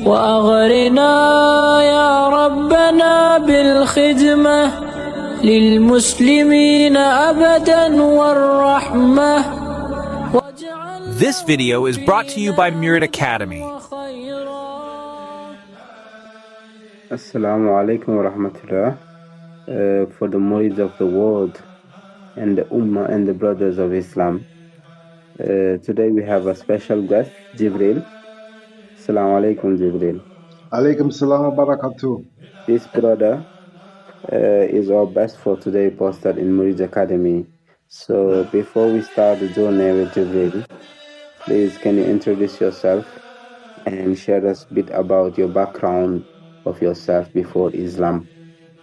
وأغرنا يا ربنا بالخدمة للمسلمين أبدا والرحمة. This video is brought to you by Murid Academy. Assalamu alaikum wa rahmatullah. For the Murids of the world and the Ummah and the brothers of Islam. Today we have a special guest, Jibril. Assalamu alaikum, Jibril. Alaikum salam wa barakatuh. This brother is our best for today posted in Muridiyya Academy. So before we start the journey with Jibril, please can you introduce yourself and share us a bit about your background of yourself before Islam.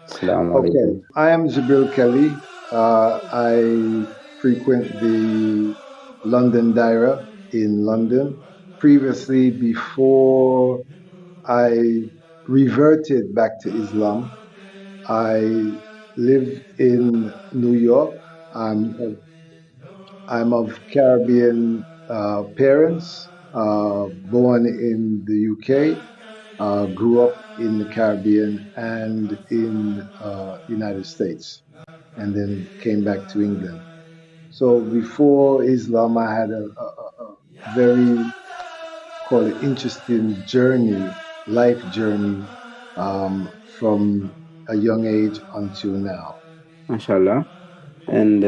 Assalamu alaikum. Okay, I am Jibril Kelly. I frequent the London Daira in London. Previously, before I reverted back to Islam, I lived in New York. I'm of Caribbean parents, born in the UK, grew up in the Caribbean and in United States, and then came back to England. So before Islam, I had a very, call it, interesting journey, life journey, from a young age until now. MashaAllah. And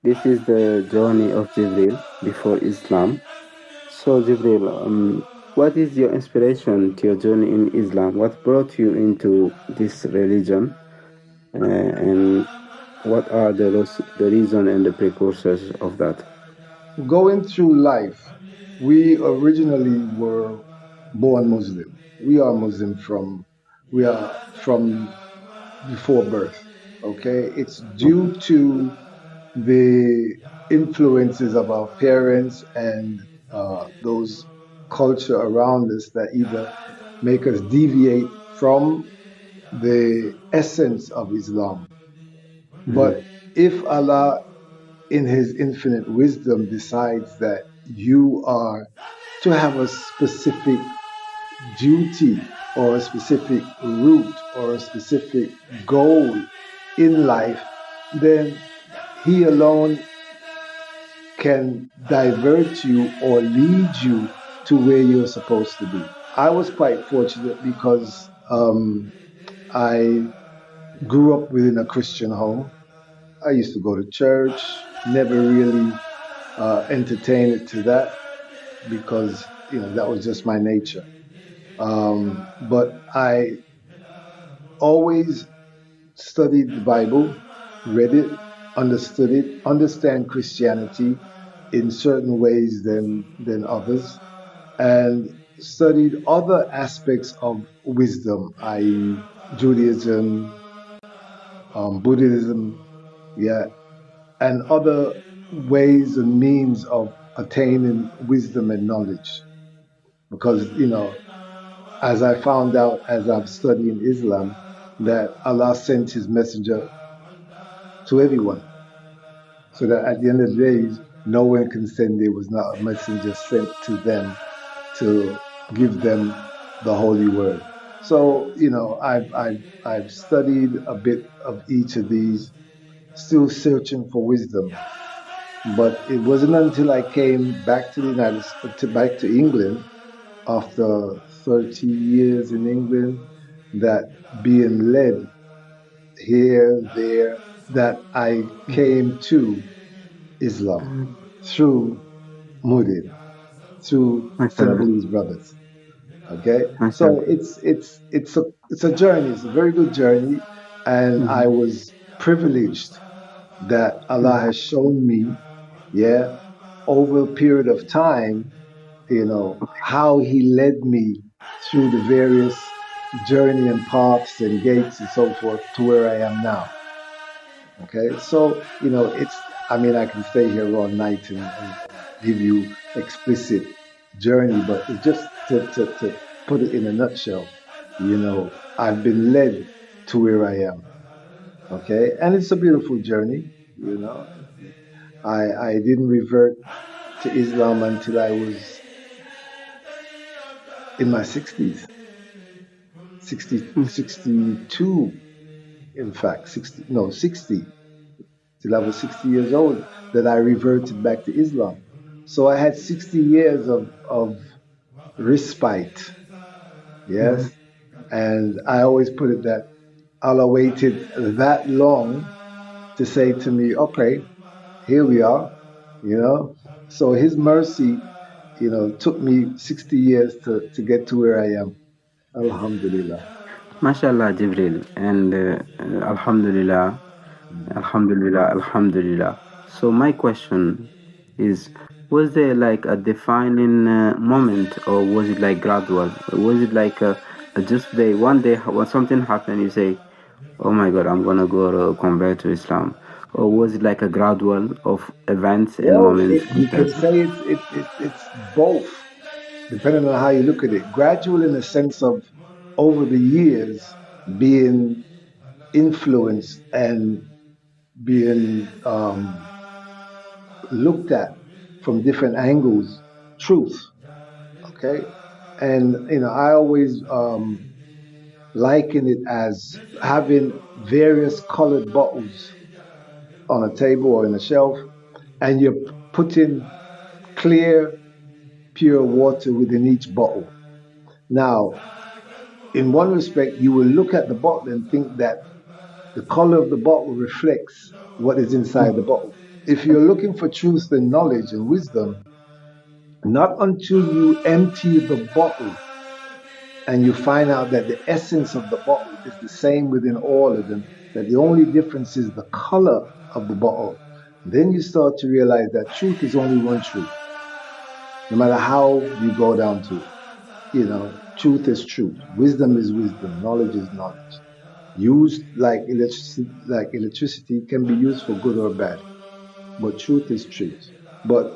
this is the journey of Jibril before Islam. So Jibril, what is your inspiration to your journey in Islam? What brought you into this religion? And what are the reason and the precursors of that? Going through life, we originally were born Muslim. We are Muslim from before birth. Okay, it's due to the influences of our parents and those culture around us that either make us deviate from the essence of Islam. But if Allah, in His infinite wisdom, decides that you are to have a specific duty or a specific route or a specific goal in life, then He alone can divert you or lead you to where you're supposed to be. I was quite fortunate because I grew up within a Christian home. I used to go to church, never really entertained it to that because, that was just my nature. But I always studied the Bible, read it, understood it, understand Christianity in certain ways than others, and studied other aspects of wisdom, i.e. Judaism, Buddhism, and other ways and means of attaining wisdom and knowledge. Because, as I found out as I'm studying Islam, that Allah sent His messenger to everyone. So that at the end of the day, no one can say there was not a messenger sent to them to give them the holy word. So, I've studied a bit of each of these, still searching for wisdom. But it wasn't until I came back to back to England after 30 years in England, that being led here, there, that I came to Islam through Murid, through Senegalese brothers. Okay, so it's a journey. It's a very good journey, and I was privileged that Allah has shown me, over a period of time, how He led me through the various journey and paths and gates and so forth to where I am now. Okay, so I can stay here all night and give you explicit journey, but it's just to put it in a nutshell. I've been led to where I am. Okay, and it's a beautiful journey. I didn't revert to Islam until I was in my 60s, 62, in fact, 60, no, 60, till I was 60 years old, that I reverted back to Islam. So I had 60 years of respite, yes? And I always put it that Allah waited that long to say to me, okay, here we are, you know? So His mercy, took me 60 years to get to where I am. Alhamdulillah. MashaAllah, Jibril, and Alhamdulillah, Alhamdulillah, Alhamdulillah. So my question is, was there like a defining moment, or was it like gradual? Was it like a just day, one day when something happened, you say, "Oh my God, I'm gonna go convert to Islam," or was it like a gradual of events and Well, moments? you can say it's both, depending on how you look at it. Gradual in the sense of over the years being influenced and being looked at from different angles, truth. Okay, and I always liken it as having various colored bottles on a table or in a shelf, and you're putting clear, pure water within each bottle. Now, in one respect, you will look at the bottle and think that the color of the bottle reflects what is inside the bottle. If you're looking for truth and knowledge and wisdom, not until you empty the bottle and you find out that the essence of the bottle is the same within all of them, that the only difference is the color of the bottle, then you start to realize that truth is only one truth. No matter how you go down to it, truth is truth, wisdom is wisdom, knowledge is knowledge. Used like electricity can be used for good or bad, but truth is truth. But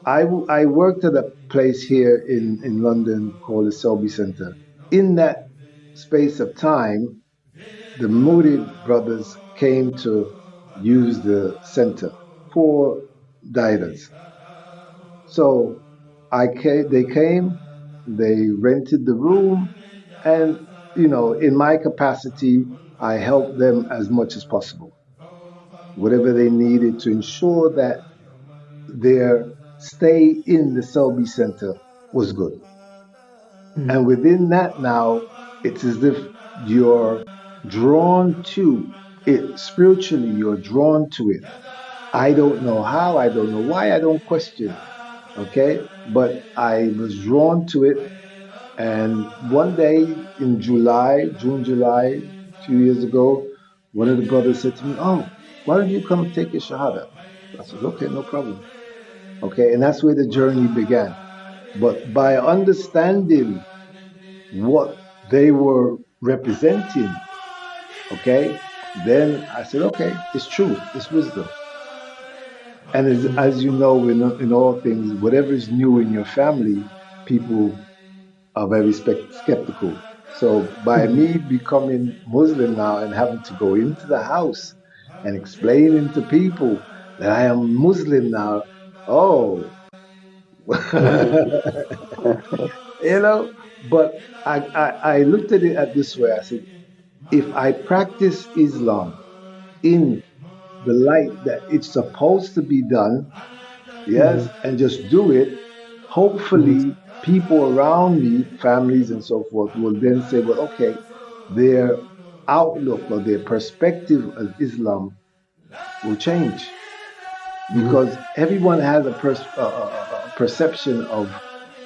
I worked at a place here in London called the Selby Centre. In that space of time, the Murid brothers came to use the center for diners. So they came, they rented the room, and in my capacity, I helped them as much as possible. Whatever they needed to ensure that their stay in the Selby Center was good. And within that now, it's as if you're drawn to it spiritually, you're drawn to it. I don't know how, I don't know why, I don't question it. Okay? But I was drawn to it. And one day in June, July, a few years ago, one of the brothers said to me, "Oh, why don't you come take your Shahada?" I said, "Okay, no problem." Okay, and that's where the journey began. But by understanding what they were representing, okay, then I said, okay, it's truth, it's wisdom. And as you know, in all things, whatever is new in your family, people are very skeptical. So by me becoming Muslim now and having to go into the house and explaining to people that I am Muslim now, oh, but I looked at it this way. I said, if I practice Islam in the light that it's supposed to be done, yes, and just do it, hopefully people around me, families and so forth, will then say, well, okay, their outlook or their perspective of Islam will change. Because everyone has a perception of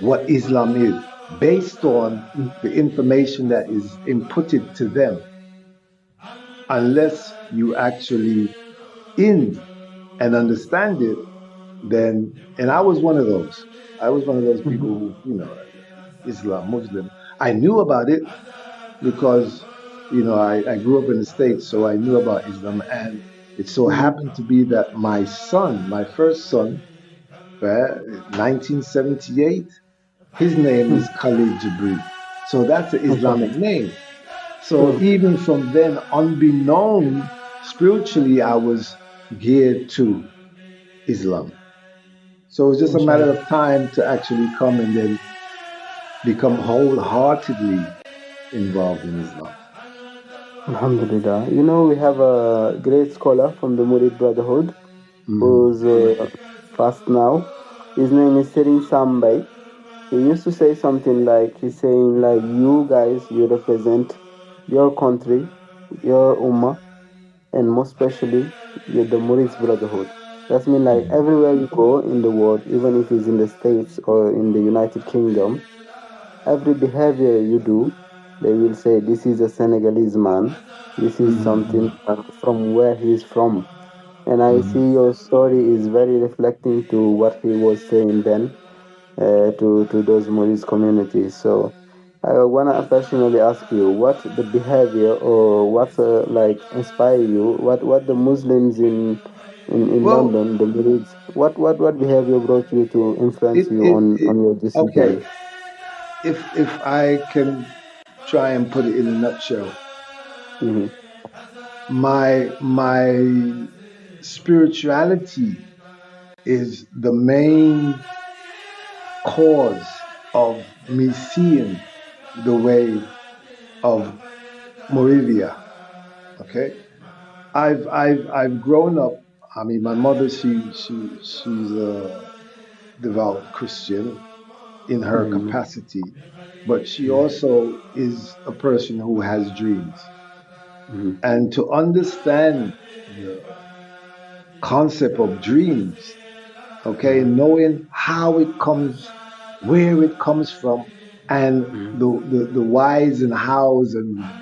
what Islam is based on the information that is inputted to them. Unless you actually in and understand it, then, and I was one of those. I was one of those people who, Islam, Muslim. I knew about it because, I grew up in the States, so I knew about Islam. And it so happened to be that my son, my first son, 1978, his name is Khalid Jibril. So that's an Islamic name. So even from then, unbeknown, spiritually, I was geared to Islam. So it was just a matter of time to actually come and then become wholeheartedly involved in Islam. Alhamdulillah. You know, we have a great scholar from the Murid Brotherhood Hmm. who's fast now. His name is Serin Sambay. He used to say something like, he's saying like, you guys, you represent your country, your ummah, and most especially the Murid's Brotherhood. That's mean like everywhere you go in the world, even if it's in the States or in the United Kingdom, every behavior you do, they will say this is a Senegalese man. This is something from where he's from. And I see your story is very reflecting to what he was saying then to those Maurice communities. So I wanna personally ask you, what the behavior or what like inspire you? What the Muslims in Well, London, the Maurice, what behavior brought you to influence you it on your okay. decision? If I can try and put it in a nutshell, Mm-hmm. my spirituality is the main cause of me seeing the way of Muridiyya. Okay, I've grown up. I mean, my mother she's a devout Christian in her Mm-hmm. capacity, but she also is a person who has dreams. Mm-hmm. And to understand the concept of dreams, okay, knowing how it comes, where it comes from, and Mm-hmm. the whys and hows and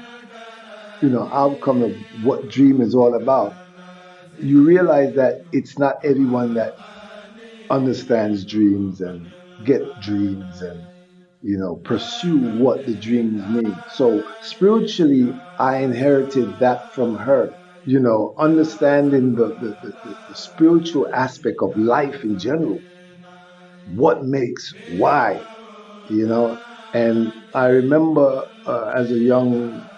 outcome of what dream is all about, you realize that it's not everyone that understands dreams and get dreams and pursue what the dreams mean. So spiritually, I inherited that from her. Understanding the spiritual aspect of life in general, what makes why, you know. And I remember as a young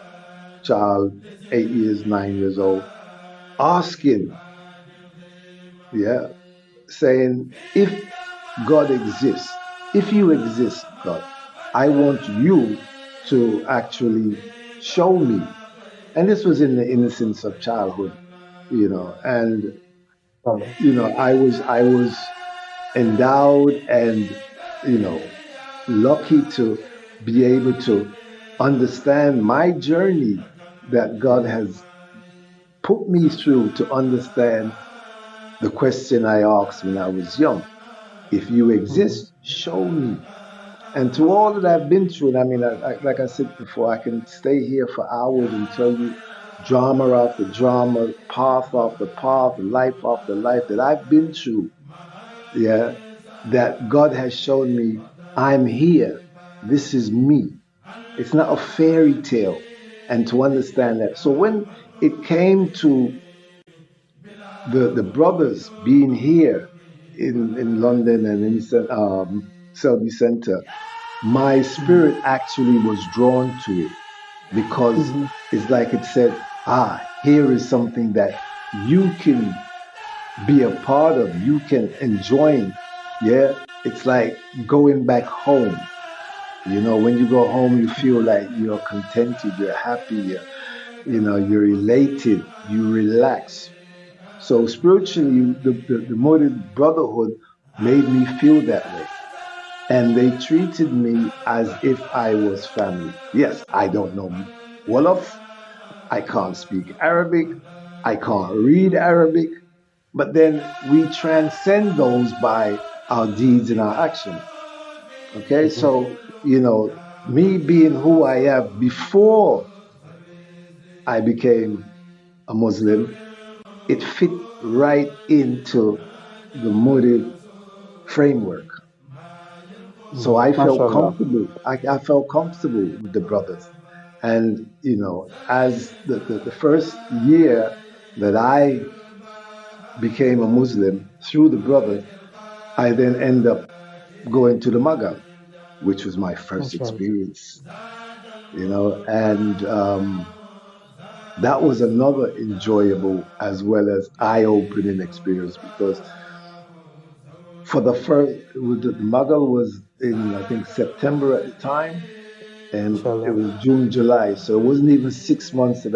child, 8 years, 9 years old, asking, yeah, saying, if God exists, if you exist, God, I want you to actually show me. And this was in the innocence of childhood, and I was endowed and you know lucky to be able to understand my journey that God has put me through to understand the question I asked when I was young. If you Mm-hmm. exist, show me. And to all that I've been through, and I mean, like I said before, I can stay here for hours and tell you drama after drama, path after path, life after life that I've been through. Yeah, that God has shown me I'm here. This is me. It's not a fairy tale. And to understand that. So when it came to the brothers being here in London and in Selby Center, my spirit actually was drawn to it because Mm-hmm. it's like it said, here is something that you can be a part of, you can enjoy. Yeah, it's like going back home. When you go home, you feel like you're contented, you're happy, you're elated, you relax. So spiritually, the Mouride Brotherhood made me feel that way. And they treated me as if I was family. Yes, I don't know Wolof, I can't speak Arabic, I can't read Arabic, but then we transcend those by our deeds and our actions. Okay, Mm-hmm. so, me being who I am before I became a Muslim, it fit right into the Murid framework. So Mm-hmm. I felt MashaAllah. comfortable. I felt comfortable with the brothers. And, as the first year that I became a Muslim through the brothers, I then end up going to the Magal, which was my first MashaAllah. experience, and that was another enjoyable as well as eye-opening experience because for the first, the Magal was in I think September at the time, and it Mashallah. was June, July. So it wasn't even 6 months that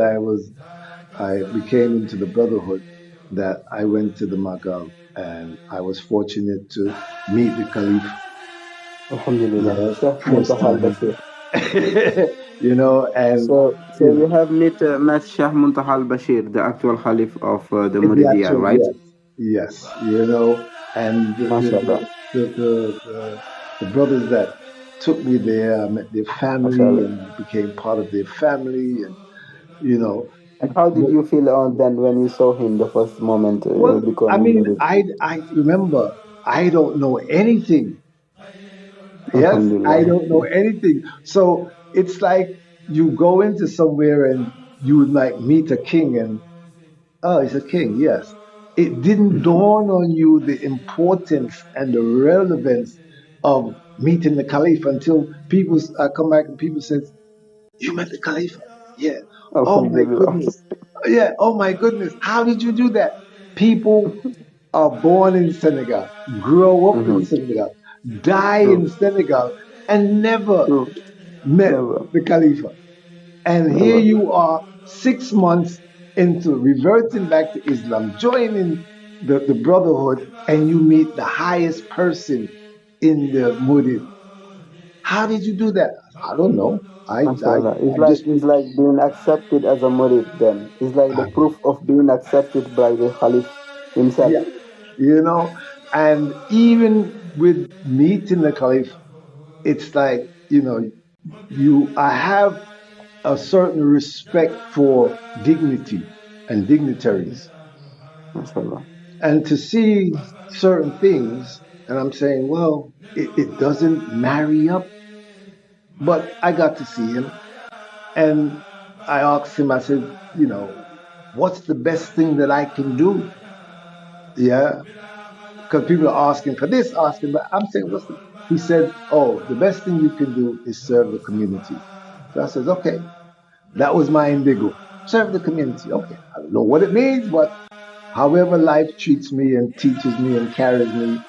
I became into the brotherhood that I went to the Magal, and I was fortunate to meet the Caliph. Alhamdulillah. Yeah, Sheikh first Muntaha time. al-Bashir. And So you you know, have met Sheikh Muntaha al-Bashir, the actual Khalif of the the Muridiyya, actual, right? yes, yes, and MashaAllah. the brothers that took me there, I met their family MashaAllah. and became part of their family, and you know, And how did but- you feel on then when you saw him the first moment well, I becoming mean, Murid? I remember I don't know anything. Yes, I Alhamdulillah. don't know anything. So it's like you go into somewhere and you would like meet a king, and oh, he's a king, yes. It didn't dawn on you the importance and the relevance of meeting the Caliph until people come back and people says, "You met the Caliph?" Yeah. Oh my Alhamdulillah. goodness. Yeah. Oh my goodness. How did you do that? People are born in Senegal, grow up in Mm-hmm. Senegal, die True. in Senegal, and never True. met Never. the Khalifa. And here Never. you are 6 months into reverting back to Islam, joining the brotherhood, and you meet the highest person in the Murid. How did you do that? I don't know. MashaAllah. I just, It's like being accepted as a Murid then. It's like the proof of being accepted by the Khalif himself. yeah, you know, and even with meeting the Caliph, it's like, I have a certain respect for dignity and dignitaries. MashaAllah. And to see certain things, and I'm saying, well, it doesn't marry up. But I got to see him, and I asked him, I said, what's the best thing that I can do? Yeah, because people are asking for this, asking, but I'm saying, he said, oh, the best thing you can do is serve the community. So I said, okay, that was my indigo. Serve the community. Okay, I don't know what it means, but however life treats me and teaches me and carries me,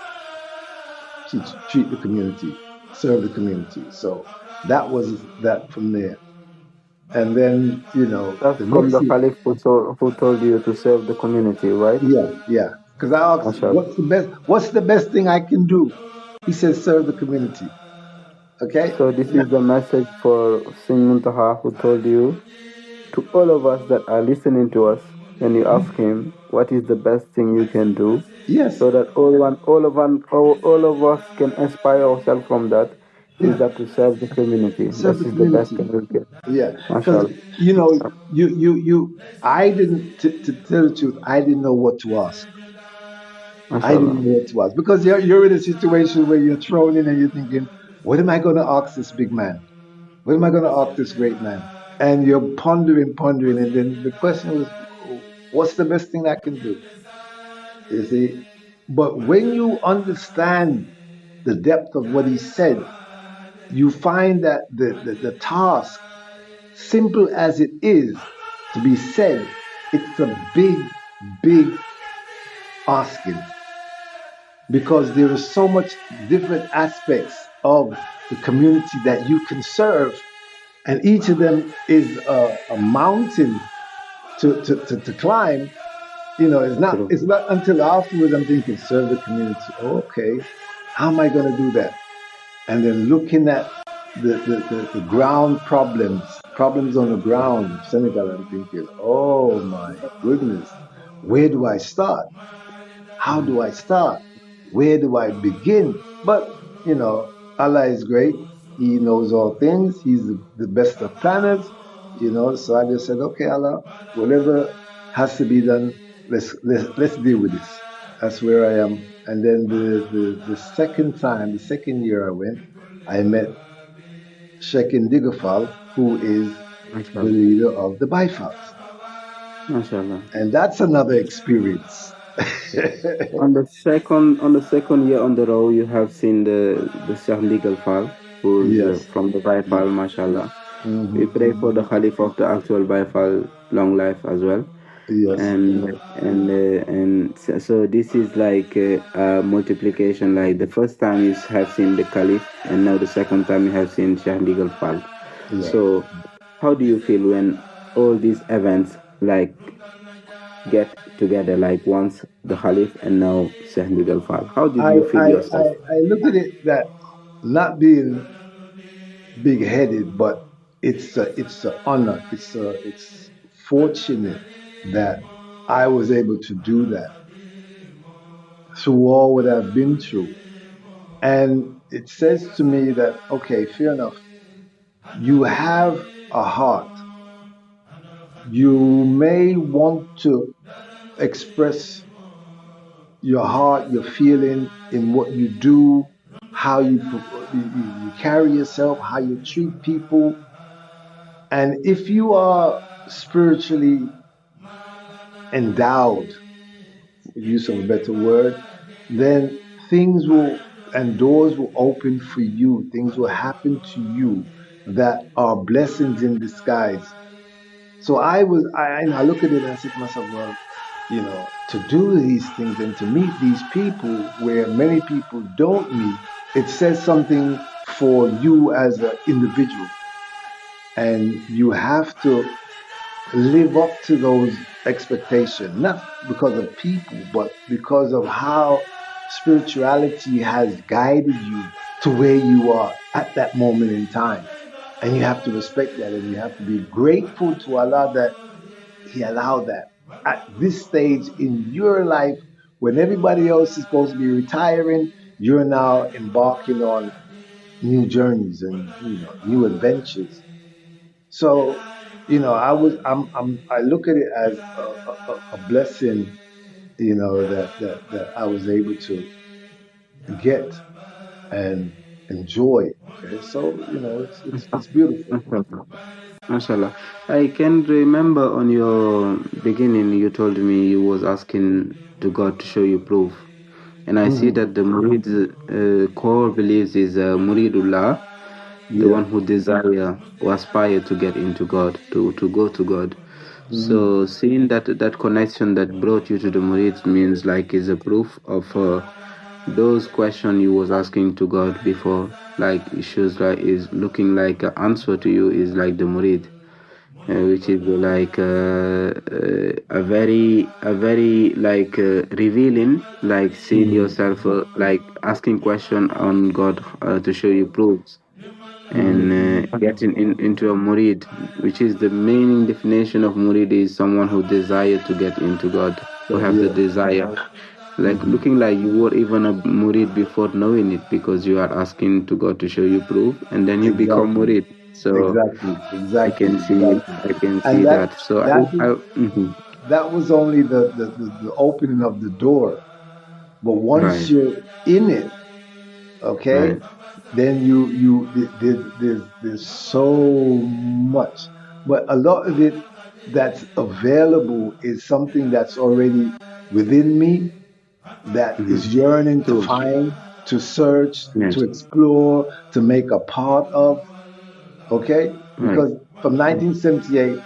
treat the community, serve the community. So that was that from there. And then, That's the from next the thing, Khalif who told you to serve the community, right? yeah, yeah. Because I asked, MashaAllah. what's the best thing I can do? He says, serve the community. Okay? So this is the message for Singh Muntaha who told you to all of us that are listening to us when you ask him what is the best thing you can do, Yes. so that all of us can inspire ourselves from that, is Yeah. that to serve the community. Serve This the is the best community. thing we can. Yeah. Because, MashaAllah. I didn't, to tell the truth, I didn't know what to ask. I didn't MashaAllah. know what to ask because you're in a situation where you're thrown in and you're thinking, what am I going to ask this big man? What am I going to ask this great man? And you're pondering, and then the question was, what's the best thing I can do? You see? But when you understand the depth of what he said, you find that the task, simple as it is to be said, it's a big asking because there is so much different aspects of the community that you can serve, and each of them is a mountain to climb. True. It's not until afterwards I'm thinking, serve the community. Oh, okay, how am I going to do that? And then looking at the ground problems on the ground of Senegal, I'm thinking, oh my goodness, where do I start? How do I start? Where do I begin? But, Allah is great. He knows all things. He's the best of planners, So I just said, okay, Allah, whatever has to be done, let's deal with this. That's where I am. And then the second year I went, I met Sheikh Indigafal, who is the MashaAllah. leader of the Bifals. MashaAllah. And that's another experience. On the second year on the row, you have seen the Sheikh Legal File, who's Yes. from the Baifal, mashallah. We Hmm. pray for the Khalif of the actual Baifal long life as well. Yes. So this is like multiplication. Like the first time you have seen the Caliph, and now the second time you have seen Shah Legal Fall. Yeah. So how do you feel when all these events like get together, like once the Khalif and now Shah Legal Fall? How did I, you feel I, I, yourself? I look at it that not being big headed, but it's a honor. It's fortunate that I was able to do that through all what I've been through. And it says to me that, okay, fair enough. You have a heart. You may want to express your heart, your feeling in what you do, how you carry yourself, how you treat people. And if you are spiritually endowed, use of a better word, then things will and doors will open for you. Things will happen to you that are blessings in disguise. So I look at it and I say to myself, well, to do these things and to meet these people where many people don't meet, it says something for you as an individual. And you have to live up to those expectations, not because of people, but because of how spirituality has guided you to where you are at that moment in time. And you have to respect that and you have to be grateful to Allah that He allowed that at this stage in your life when everybody else is supposed to be retiring, you're now embarking on new journeys and new adventures. So, I look at it as a blessing, that I was able to get and enjoy. Okay, so it's beautiful. Mashallah. Mashallah. I can remember on your beginning you told me you was asking to God to show you proof. And I see Hmm. that the Murid's core beliefs is Muridullah, the Yeah. one who desire or aspire to get into God, to go to God. Hmm. So seeing that connection that brought you to the Murid means like is a proof of those question you was asking to God before, like issues like is looking like an answer to you is like the Murid, which is like a very like revealing, like seeing Hmm. yourself like asking question on God to show you proofs and Hmm. getting into a murid, which is the meaning definition of murid is someone who desire to get into God, who So have the yeah. desire, like Hmm. looking like you were even a murid before knowing it because you are asking to God to show you proof and then you become Exactly. murid. So Exactly. I Exactly. can see, Exactly. I can see And that that. So that I is mhm. that was only the opening of the door. But once Right, you're in it, okay, right. then there's so much. But a lot of it that's available is something that's already within me that Mm-hmm. is yearning to True. find, to search, Yes. to explore, to make a part of. Okay, Right. because from 1978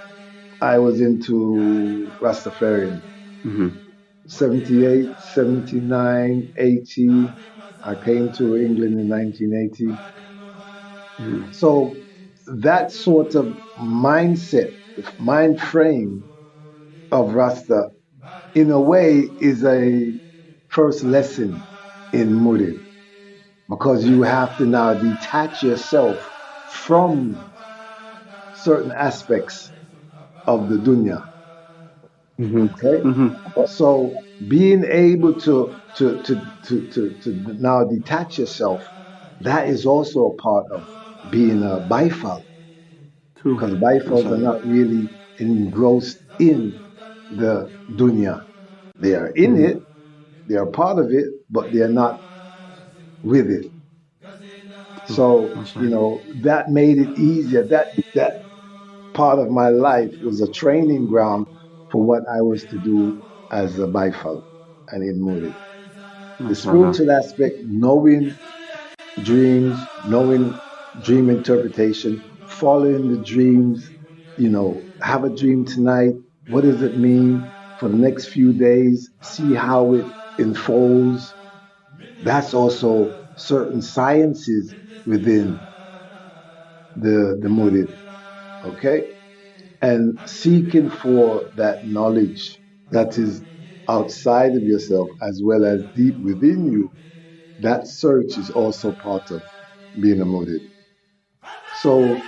I was into Rastafarian. Mm-hmm. 78, 79, 80. I came to England in 1980. Mm-hmm. So that sort of mindset, mind frame of Rasta, in a way, is a first lesson in Murid because you have to now detach yourself from certain aspects of the dunya. Mm-hmm. Okay, Mm-hmm. so being able to now detach yourself, that is also a part of being a bifal, True. because bifals are Mashallah. not really engrossed in the dunya. They are in Mm-hmm. it, they are part of it, but they are not with it. True. So Mashallah. that made it easier. That part of my life was a training ground for what I was to do as a bifal and in Murid. The Mashallah. spiritual aspect, knowing dreams, knowing dream interpretation, following the dreams, have a dream tonight. What does it mean for the next few days? See how it unfolds. That's also certain sciences within the murid. Okay. And seeking for that knowledge that is outside of yourself as well as deep within you, that search is also part of being a murid. So,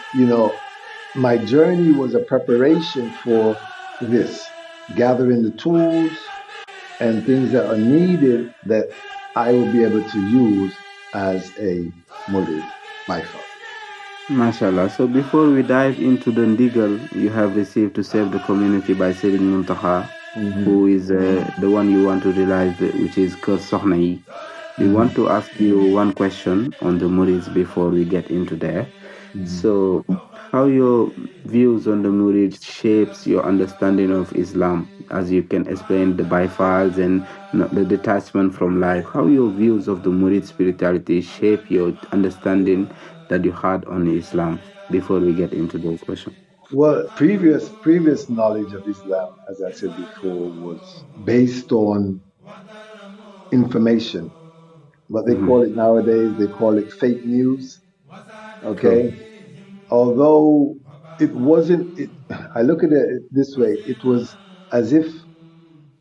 my journey was a preparation for this, gathering the tools and things that are needed that I will be able to use as a murid by far. Mashallah. So before we dive into the legal you have received to serve the community by Sayyid Muntaha, Hmm. who is the one you want to realize, which is Keur Sokhna. We want to ask you one question on the Murids before we get into there. Hmm. So, how your views on the Murid shapes your understanding of Islam, as you can explain the bifiles and the detachment from life. How your views of the Murid spirituality shape your understanding that you had on Islam before we get into those questions. Well, previous knowledge of Islam, as I said before, was based on information. What they Mm-hmm. call it nowadays, they call it fake news. True. Okay. Although it wasn't, I look at it this way, it was as if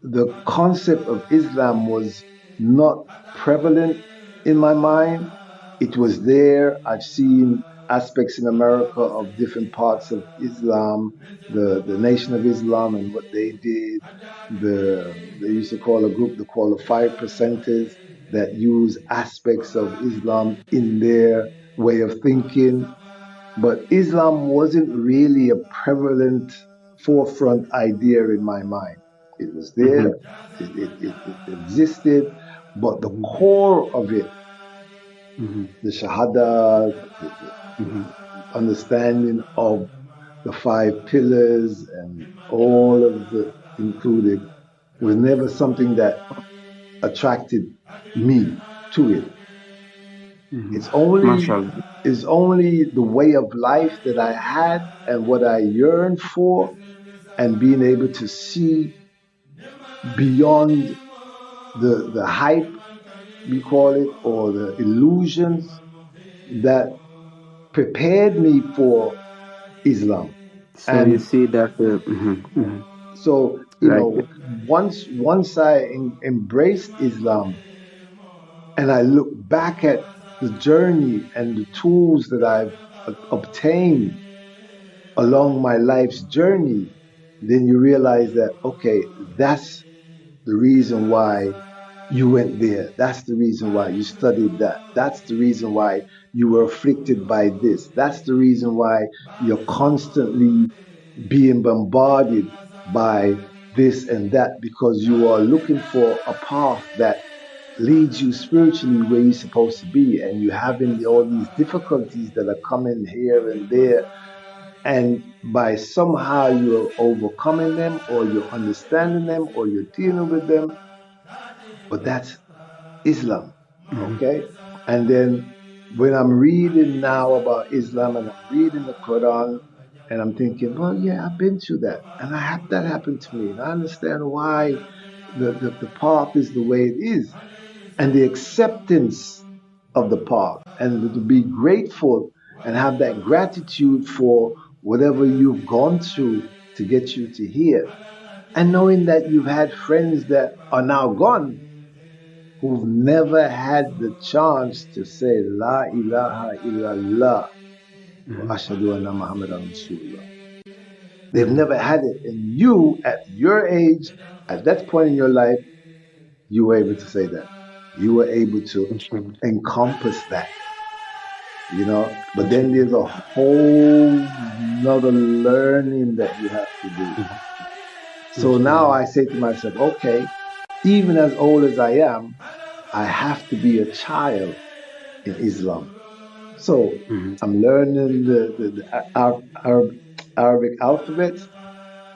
the concept of Islam was not prevalent in my mind. It was there. I've seen aspects in America of different parts of Islam, the Nation of Islam and what they did. They used to call a group, they call the 5%ers, that use aspects of Islam in their way of thinking. But Islam wasn't really a prevalent forefront idea in my mind. It was there, Mm-hmm. it existed, but the core of it, Mm-hmm. the Shahada, Mm-hmm. the understanding of the five pillars and all of the included, was never something that attracted me to it. Mm-hmm. It's only Mashallah. it's only the way of life that I had and what I yearned for, and being able to see beyond the hype, we call it, or the illusions that prepared me for Islam. So you And see that, so, like, once I embraced Islam and I look back at the journey and the tools that I've obtained along my life's journey, then you realize that, okay, that's the reason why you went there. That's the reason why you studied that. That's the reason why you were afflicted by this. That's the reason why you're constantly being bombarded by this and that, because you are looking for a path that leads you spiritually where you're supposed to be, and you're having all these difficulties that are coming here and there, and by somehow you're overcoming them or you're understanding them or you're dealing with them. But that's Islam. mhm, Okay. And then when I'm reading now about Islam and I'm reading the Quran, and I'm thinking, well, yeah, I've been through that, and I have that happened to me, and I understand why the path is the way it is, and the acceptance of the path, and to be grateful and have that gratitude for whatever you've gone through to get you to here, and knowing that you've had friends that are now gone who've never had the chance to say La ilaha illallah wa mhm, ashhadu anna Muhammadan Rasulullah. They've mhm. never had it. And you, at your age, at that point in your life, you were able to say that. You were able to Mashallah. encompass that, you know. But then Mashallah. there's a whole nother learning that you have to do. Mhm. So now Mashallah. I say to myself, okay, even as old as I am, I have to be a child in Islam. So Mhm. I'm learning Arabic alphabet.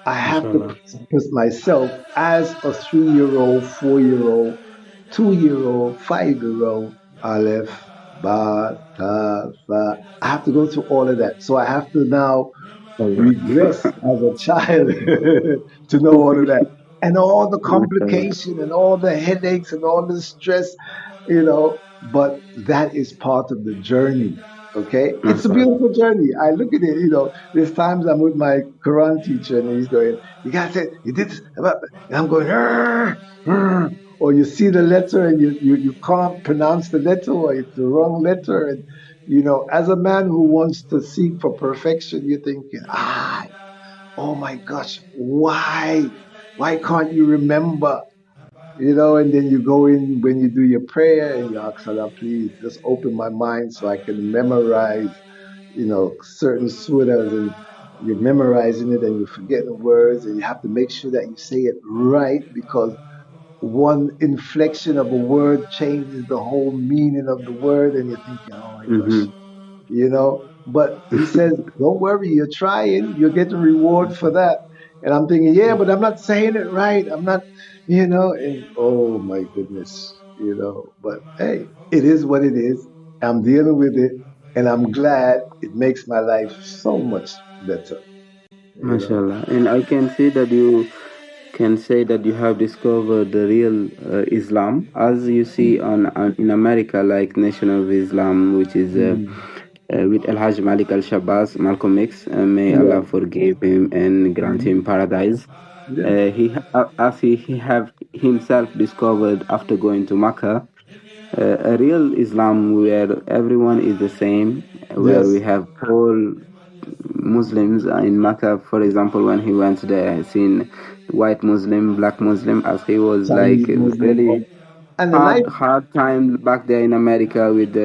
I have to Mashallah. put myself as a 3-year-old, 4-year-old, 2-year-old, 5-year-old. Aleph, Ba, Ta, Fa. I have to go through all of that. So I have to now. regress as a child to know all of that. And all the mashallah. complication and all the headaches and all the stress, but that is part of the journey. Okay. It's a Mashallah. beautiful journey. I look at it, there's times I'm with my Quran teacher and he's going, you gotta say, you did this, and I'm going, "Arr, arr." Or you see the letter and you can't pronounce the letter or it's the wrong letter. And as a man who wants to seek for perfection, you're thinking, oh my gosh, why? Why can't you remember? And then you go in when you do your prayer and you ask Allah, please just open my mind so I can memorize, certain surahs, and you're memorizing it and you're forgetting words and you have to make sure that you say it right because one inflection of a word changes the whole meaning of the word and you're thinking, oh my gosh, Mm-hmm. but he says, don't worry, you're trying, you're getting reward for that. And I'm thinking, yeah, but I'm not saying it right. I'm not, and oh my goodness, but hey, it is what it is. I'm dealing with it and I'm glad it makes my life so much better, you know. Mashallah. And I can see that you can say that you have discovered the real Islam, as you see on in America, like Nation of Islam, which is Mm. with El Hajj Malik Al Shabazz, Malcolm X. May Yeah, Allah forgive him and grant mhm, him paradise. yeah, As he have himself discovered after going to Makkah, a real Islam where everyone is the same, where we yes. have all Muslims in Mecca, for example, when he went there, seen white Muslim, black Muslim, as he was like Chinese Muslim. really And the nice, hard time back there in America with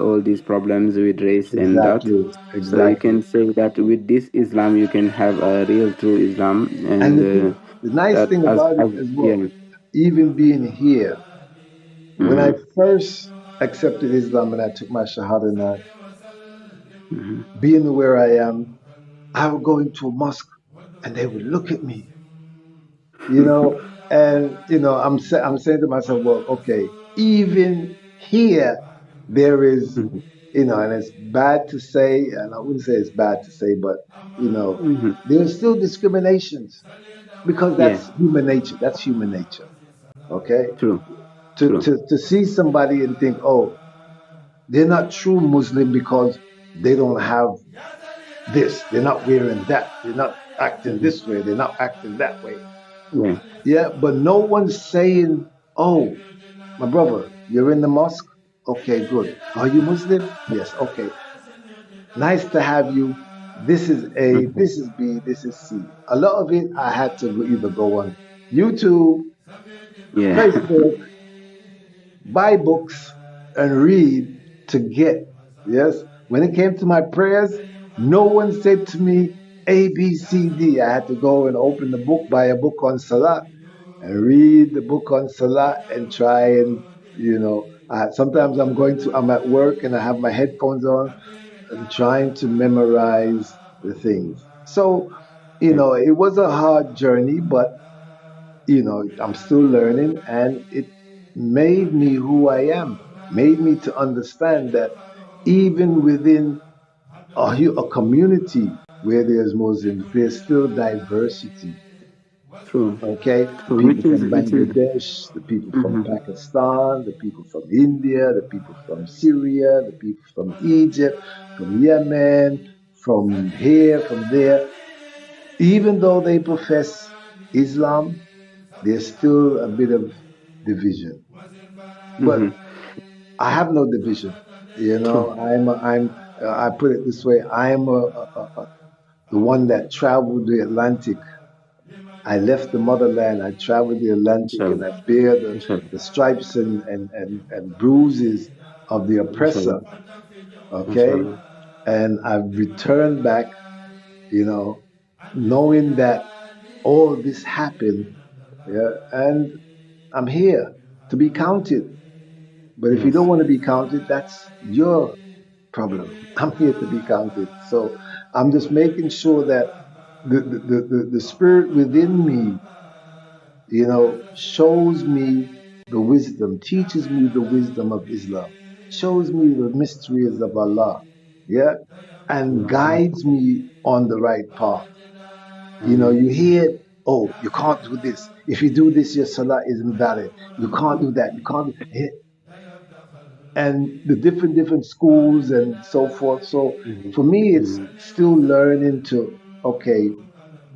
all these problems with race and that. exactly, So you exactly. can say that with this Islam, you can have a real true Islam, And and the nice that thing about it as as well, yeah. even being here, when I Hmm. first accepted Islam and I took my Shahada, Hmm. being where I am, I would go into a mosque and they would look at me, you know, and I'm saying to myself, well, okay, even here there is, and it's bad to say, and I wouldn't say it's bad to say, but Hmm. there's still discriminations because Yeah, that's human nature. That's human nature. Okay, true, to true. to to see somebody and think, oh, they're not true Muslim because they don't have this, they're not wearing that, they're not acting Mhm. this way, they're not acting that way. Yeah. Yeah, but no one's saying, oh, my brother, you're in the mosque? Okay, good. Are you Muslim? Yes, okay. Nice to have you. This is A, Hmm. this is B, this is C. A lot of it I had to either go on YouTube, Yeah. Facebook, buy books and read to get. Yes. When it came to my prayers, no one said to me A, B, C, D. I had to go and open the book, buy a book on Salah and read the book on Salah and try and, sometimes I'm at work and I have my headphones on and trying to memorize the things. So, it was a hard journey, but I'm still learning and it made me who I am, made me to understand that even within a community where there's Muslims, there's still diversity. True, Okay, the true. people from Which is. Bangladesh, the people from Mhm. Pakistan, the people from India, the people from Syria, the people from Egypt, from Yemen, from here, from there. Even though they profess Islam, there's still a bit of division. But Mhm. I have no division. True. I put it this way: I am the one that traveled the Atlantic. I left the motherland. I traveled the Atlantic, and Inshallah. I bear Inshallah. the stripes and bruises of the oppressor. Inshallah. Okay, Inshallah. and I've returned back. You know, knowing that all this happened. Yeah, and I'm here to be counted. But if you don't Yes. want to be counted, that's your problem. I'm here to be counted. So I'm just making sure that the spirit within me, shows me the wisdom, teaches me the wisdom of Islam, shows me the mysteries of Allah. Yeah. and guides me on the right path. You know, you hear, oh, you can't do this. If you do this, your salah is invalid. You can't do that. You can't. And the different schools and so forth. So for me, it's still learning to, okay,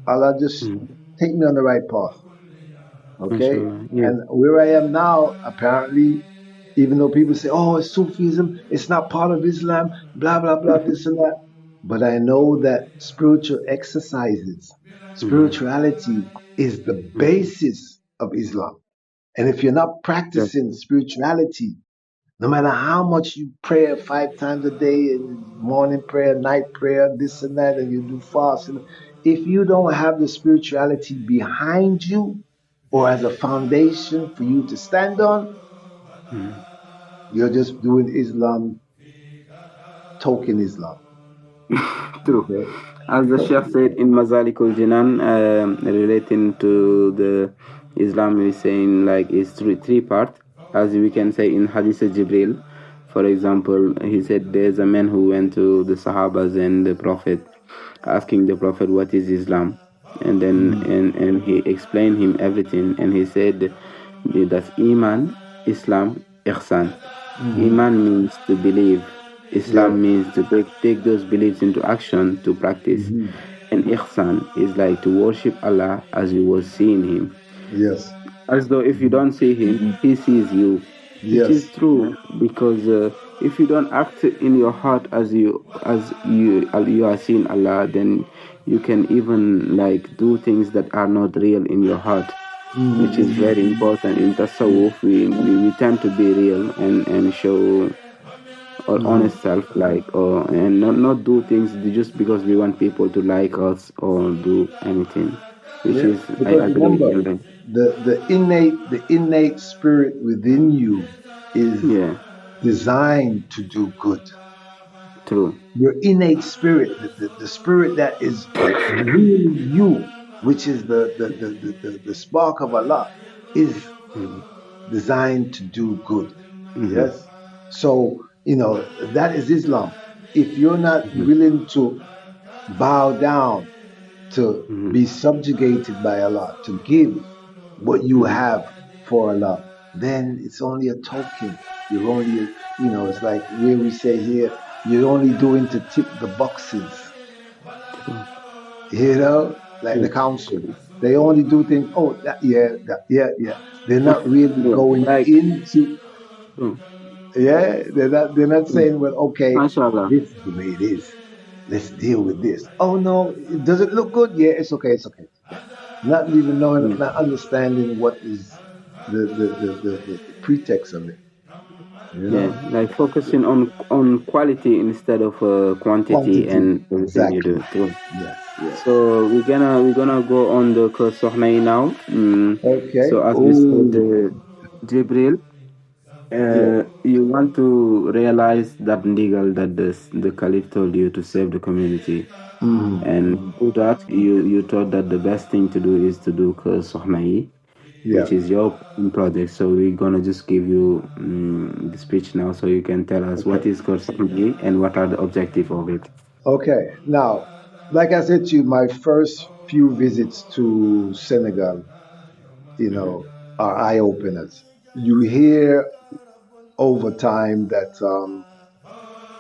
Allah just take me on the right path. Okay. Inshallah. Yes. And where I am now, apparently, even though people say, oh, it's Sufism, it's not part of Islam, blah, blah, blah, this and that. But I know that spiritual exercises, spirituality is the basis of Islam. And if you're not Yes. practicing spirituality, no matter how much you pray 5 times a day, and morning prayer, night prayer, this and that, and you do fast, and if you don't have the spirituality behind you or as a foundation for you to stand on, you're just doing Islam, token Islam. True. Okay? As the Sheikh said in Mazalikul Jinan, relating to the Islam, is saying like it's three part. As we can say in Hadith Jibril, for example, he said there's a man who went to the Sahabas and the Prophet, asking the Prophet what is Islam, and then and he explained him everything, and he said that's Iman, Islam, Ihsan. Iman means to believe. Yes. Islam means to take those beliefs into action to practice. And ihsan is like to worship Allah as you was seeing Him. Yes. As though if you don't see Him, He sees you. Which is Yes. true, because if you don't act in your heart as you are seeing Allah, then you can even like do things that are not real in your heart, which is very important in tasawwuf. We tend to be real and show our honest self, like, or and not do things just because we want people to like us or do anything, which Yeah. is I Because agree with remember, you. Like, the innate spirit within you is yeah, designed to do good. true. Your innate spirit, the spirit that is really you, which is the spark of Allah, is designed to do good. Yes. So, that is Islam. If you're not willing to bow down, to be subjugated by Allah, to give what you have for Allah, then it's only a token. You're only, it's like where we say here, you're only doing to tick the boxes, like the council. They only do things, oh, yeah. They're not really Yeah, going like, into, yeah, they're not saying, well, okay, mashallah. this is the way it is. Let's deal with this. Oh no, does it look good? Yeah, it's okay, it's okay. Not even knowing, not understanding what is the pretext of it. You Yeah, know, like focusing on quality instead of quantity quantity. and everything you Exactly. do. True. Yes. Yes. So we're gonna go on the Sokhna now. Okay. So as we said, Oh, Jibril, yeah. you want to realize that ndigal that the Caliph told you to save the community, and do that. You thought that the best thing to do is to do Sokhna, Yeah. which is your project. So we're gonna just give you the speech now, so you can tell us what Okay. is Sokhna and what are the objective of it. Okay. Now, like I said to you, my first few visits to Senegal, are eye openers. You hear over time that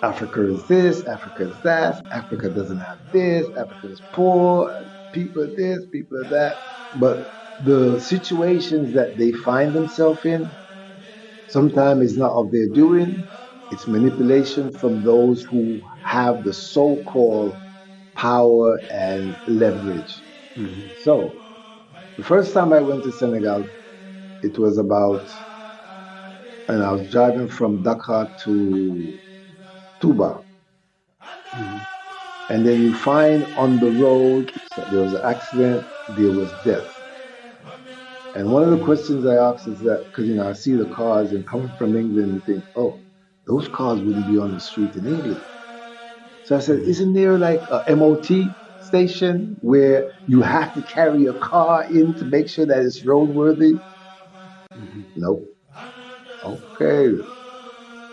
Africa is this, Africa is that, Africa doesn't have this, Africa is poor, people are this, people are that. But the situations that they find themselves in sometimes is not of their doing, it's manipulation from those who have the so called power and leverage. So, the first time I went to Senegal, it was about, and I was driving from Dakar to Touba. And then you find on the road, so there was an accident, there was death. And one of the questions I asked is that, because I see the cars and coming from England, you think, oh, those cars wouldn't be on the street in England. So I said, isn't there like a MOT station where you have to carry a car in to make sure that it's roadworthy? Nope. Okay.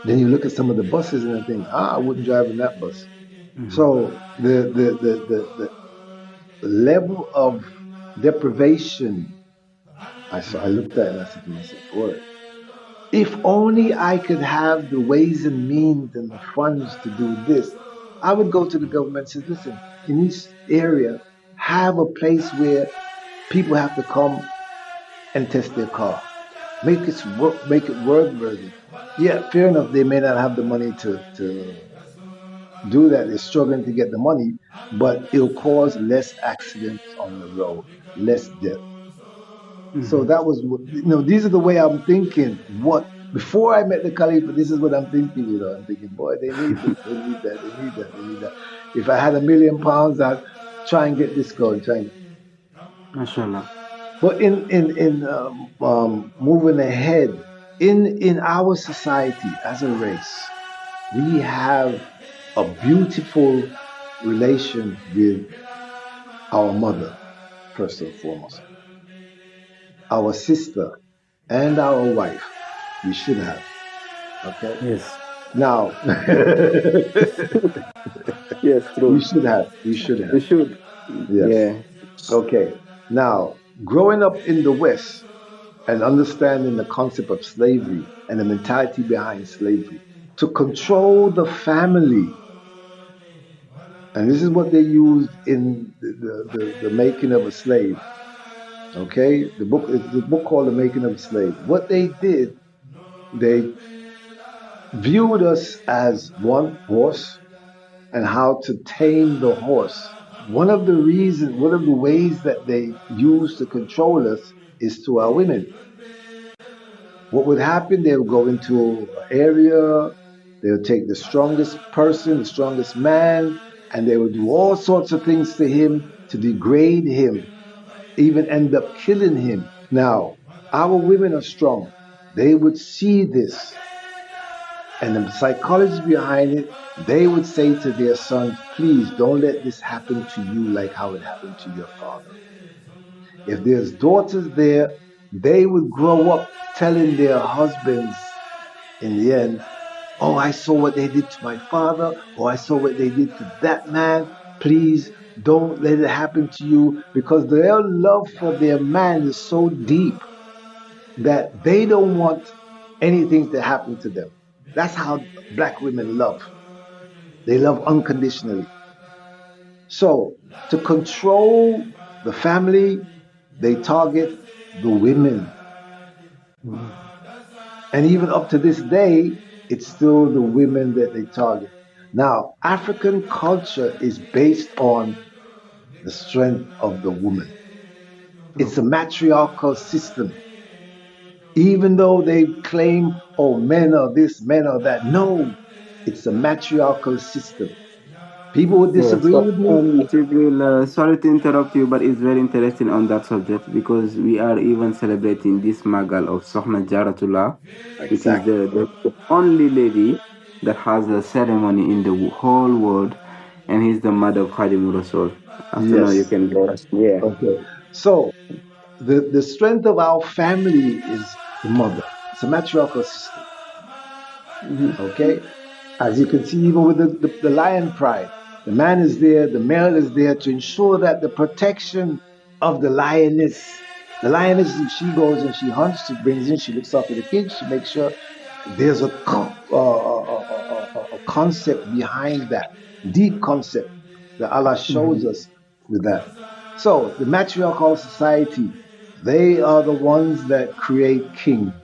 Then you look at some of the buses and I think, I wouldn't drive in that bus. So the level of deprivation, I looked at it and I said to myself, boy, if only I could have the ways and means and the funds to do this, I would go to the government and say, listen, in each area, have a place where people have to come and test their car. Make it work, make it worthy. Yeah, fair enough. They may not have the money to do that. They're struggling to get the money, but it'll cause less accidents on the road, less death. So that was, these are the way I'm thinking. What before I met the Khalifa, this is what I'm thinking. I'm thinking, boy, they need this, they need that, they need that, they need that. If I had £1,000,000, I'd try and get this going. MashaAllah. But in moving ahead in our society as a race, we have a beautiful relation with our mother first and foremost, our sister, and our wife. We should have. Okay. Yes. Now, Yes, true. we should have. We should We have. should. Yes. Yeah. Okay. Now, growing up in the West and understanding the concept of slavery and the mentality behind slavery, to control the family, and this is what they used in the making of a slave. Okay, the book called The Making of a Slave. What they did, they viewed us as one horse and how to tame the horse. One of the ways that they use to control us is to our women. What would happen? They would go into an area, they would take the strongest person, the strongest man, and they would do all sorts of things to him to degrade him, even end up killing him. Now, our women are strong. They would see this, and the psychology behind it, they would say to their sons, please don't let this happen to you like how it happened to your father. If there's daughters there, they would grow up telling their husbands in the end, oh, I saw what they did to my father, or I saw what they did to that man. Please don't let it happen to you, because their love for their man is so deep that they don't want anything to happen to them. That's how black women love. They love unconditionally. So to control the family, they target the women. And even up to this day, it's still the women that they target. Now, African culture is based on the strength of the woman. It's a matriarchal system. Even though they claim, oh, men are this, men are that. No, it's a matriarchal system. People would Yeah. disagree So, with me. Jibril, sorry to interrupt you, but it's very interesting on that subject because we are even celebrating this Magal of Sokhna Jaratullah, which is Exactly. the only lady that has a ceremony in the whole world, and he's the mother of Khadim Rasul. After now, you Yes. can go. Yeah. Okay. So the strength of our family is the mother. It's a matriarchal system. Okay. As you can see, even with the lion pride, the man is there, the male is there to ensure that the protection of the lioness. The lioness, she goes and she hunts, she brings in, she looks after the kids, she makes sure there's a concept behind that, deep concept that Allah shows us with that. So the matriarchal society, they are the ones that create kings.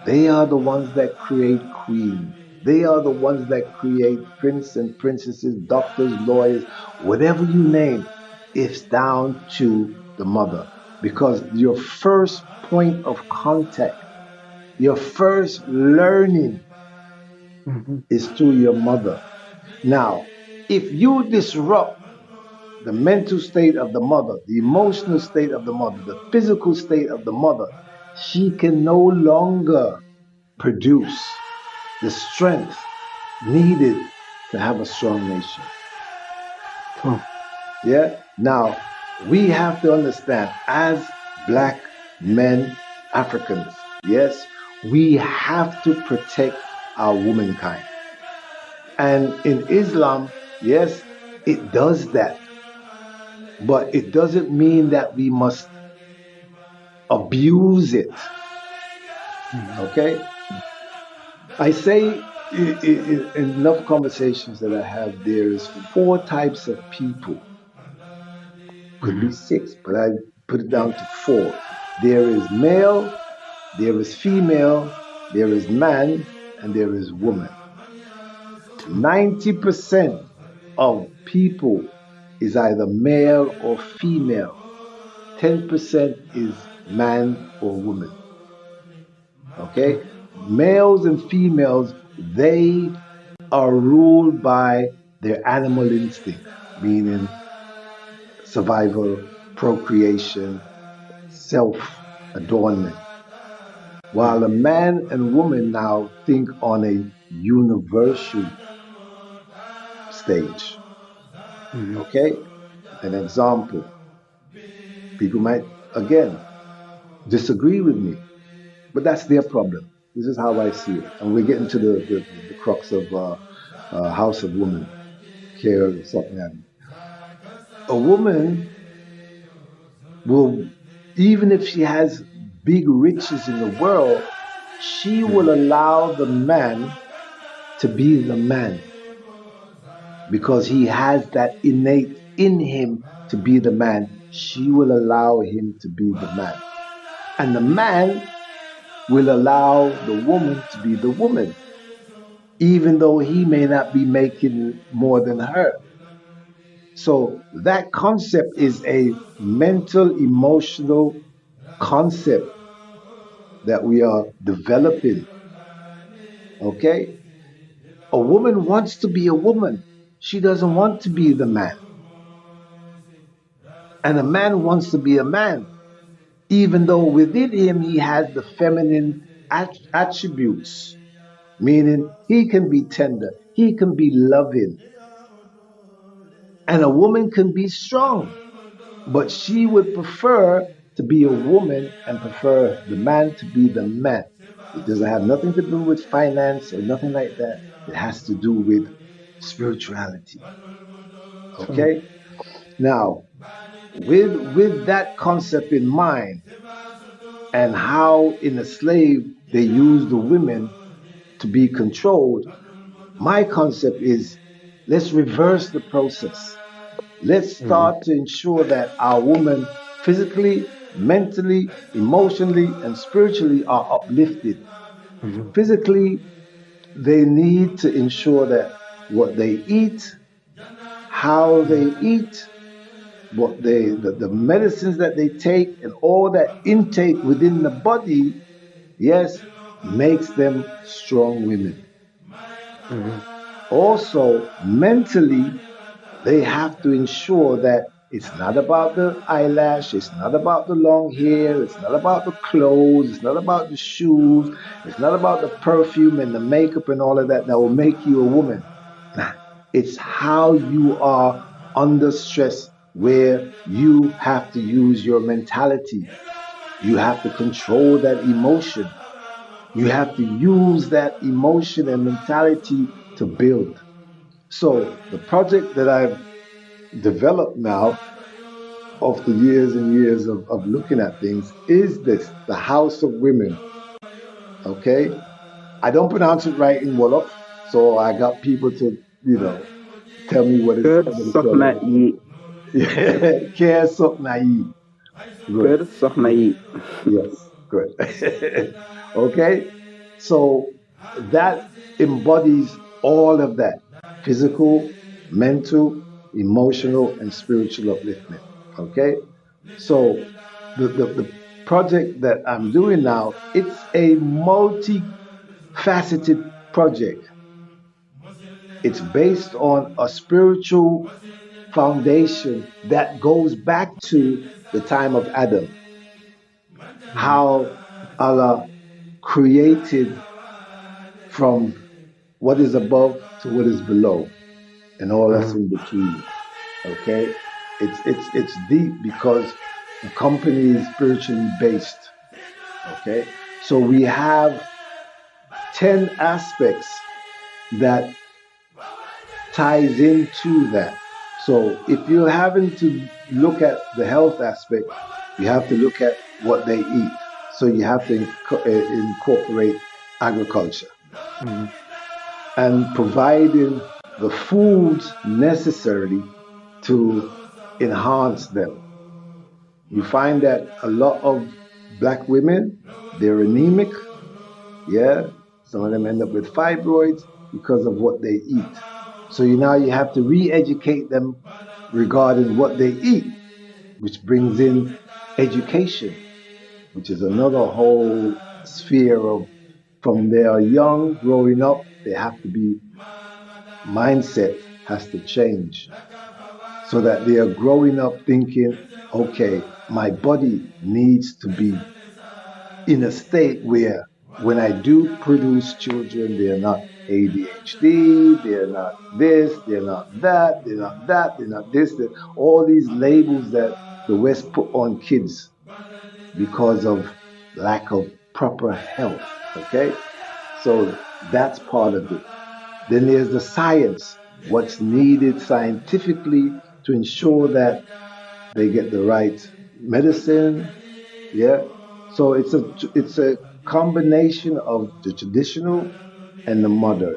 They are the ones that create queens. They are the ones that create prince and princesses, doctors, lawyers, whatever you name, it's down to the mother. Because your first point of contact, your first learning is through your mother. Now, if you disrupt the mental state of the mother, the emotional state of the mother, the physical state of the mother, she can no longer produce the strength needed to have a strong nation. Yeah. Now, we have to understand as black men, Africans, yes, we have to protect our womankind. And in Islam, Yes, it does that. But it doesn't mean that we must abuse it. Okay? I say in enough conversations that I have, there is four types of people. Could be six, but I put it down to four. There is male, there is female, there is man, and there is woman. 90% of people is either male or female. 10% is man or woman. Okay? Males and females, they are ruled by their animal instinct, meaning survival, procreation, self adornment. While a man and woman now think on a universal stage. Okay? An example. People might, again, disagree with me, but that's their problem. This is how I see it. And we're getting to the crux of House of Women, Keur, Sokhna. A woman will, even if she has big riches in the world, she will allow the man to be the man because he has that innate in him to be the man. She will allow him to be the man. And the man will allow the woman to be the woman, even though he may not be making more than her. So that concept is a mental, emotional concept that we are developing. Okay? A woman wants to be a woman. She doesn't want to be the man. And a man wants to be a man, even though within him he has the feminine attributes, meaning he can be tender, he can be loving, and a woman can be strong. But she would prefer to be a woman and prefer the man to be the man. It doesn't have nothing to do with finance or nothing like that. It has to do with spirituality. Okay? Now, with that concept in mind and how in a slave they use the women to be controlled, my concept is let's reverse the process. Let's start to ensure that our women physically, mentally, emotionally, and spiritually are uplifted. Physically, they need to ensure that what they eat, how they eat, the medicines that they take, and all that intake within the body, yes, makes them strong women. Also, mentally, they have to ensure that it's not about the eyelash, it's not about the long hair, it's not about the clothes, it's not about the shoes, it's not about the perfume and the makeup and all of that that will make you a woman. Nah, it's how you are under stress, where you have to use your mentality. You have to control that emotion. You have to use that emotion and mentality to build. So the project that I've developed now after years and years of looking at things is this, the House of Women. Okay? I don't pronounce it right in Wolof, so I got people to, tell me what it's Keur, what it's Sokhna called. yi. Care Sokhna. Good. Keur, Sokhna yi. Yes, good. Okay? So that embodies all of that physical, mental, emotional, and spiritual upliftment. Okay? So the project that I'm doing now, it's a multifaceted project. It's based on a spiritual foundation that goes back to the time of Adam. How Allah created from what is above to what is below and all that's in between. Okay? It's deep because the company is spiritually based. Okay? So we have 10 aspects that ties into that. So if you're having to look at the health aspect, you have to look at what they eat. So you have to incorporate agriculture and providing the foods necessary to enhance them. You find that a lot of black women, they're anemic. Yeah, some of them end up with fibroids because of what they eat. So you have to re-educate them regarding what they eat, which brings in education, which is another whole sphere of from they are young, growing up, they have to be mindset has to change so that they are growing up thinking, okay, my body needs to be in a state where when I do produce children, they're not ADHD, they're not this, they're not that, they're not that, they're not this, all these labels that the West put on kids because of lack of proper health. Okay? So that's part of it. Then there's the science, what's needed scientifically to ensure that they get the right medicine. Yeah. So it's a combination of the traditional and the modern.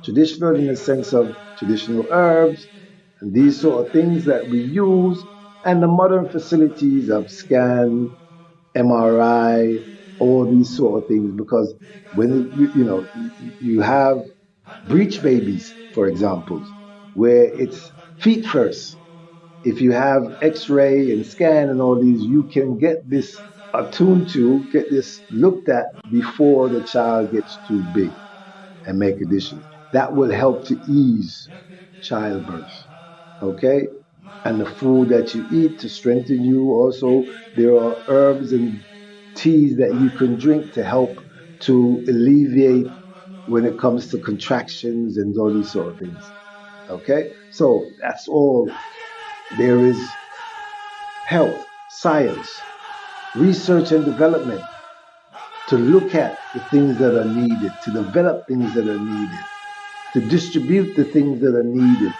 Traditional in the sense of traditional herbs and these sort of things that we use, and the modern facilities of scan, MRI, all these sort of things. Because when you have breech babies, for example, where it's feet first. If you have X-ray and scan and all these, you can get this attuned to, get this looked at before the child gets too big and make additions. That will help to ease childbirth. Okay? And the food that you eat to strengthen you. Also, there are herbs and teas that you can drink to help to alleviate when it comes to contractions and all these sort of things. Okay? So that's all. There is health, science, research and development to look at the things that are needed, to develop things that are needed, to distribute the things that are needed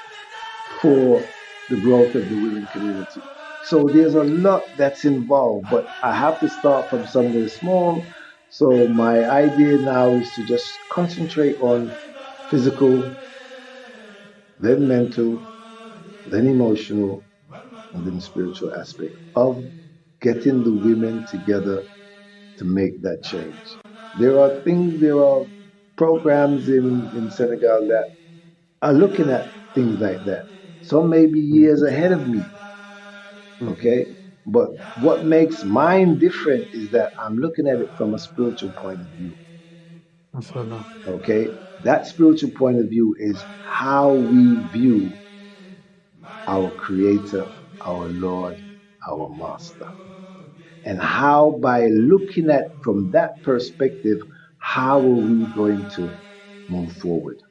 for the growth of the women community. So there's a lot that's involved, but I have to start from somewhere small. So my idea now is to just concentrate on physical, then mental, then emotional, and then spiritual aspect of getting the women together to make that change. There are programs in Senegal that are looking at things like that. Some may be years ahead of me, okay? But what makes mine different is that I'm looking at it from a spiritual point of view, MashaAllah. okay? That spiritual point of view is how we view our Creator, our Lord, our Master. And how, by looking at from that perspective, how are we going to move forward?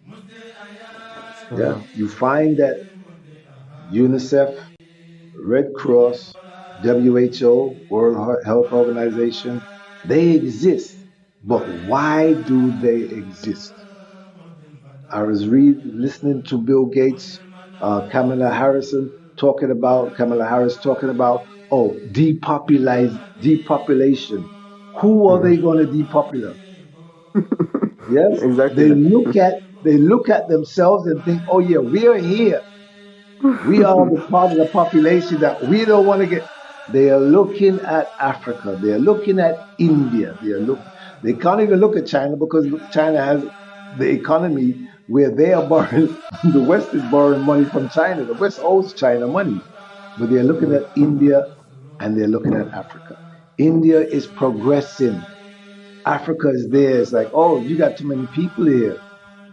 Yeah, you find that UNICEF, Red Cross, WHO, World Health Organization, they exist. But why do they exist? I was listening to Bill Gates, Kamala Harris talking about, oh, depopulation. Who are they going to depopulate? Yes, Exactly. they look at themselves and think, oh yeah, we are here. We are the part of the population that we don't want to get. They are looking at Africa. They are looking at India. They can't even look at China because China has the economy where they are borrowing. The West is borrowing money from China. The West owes China money, but they're looking at India and they're looking at Africa. India is progressing. Africa is there. It's like, oh, you got too many people here.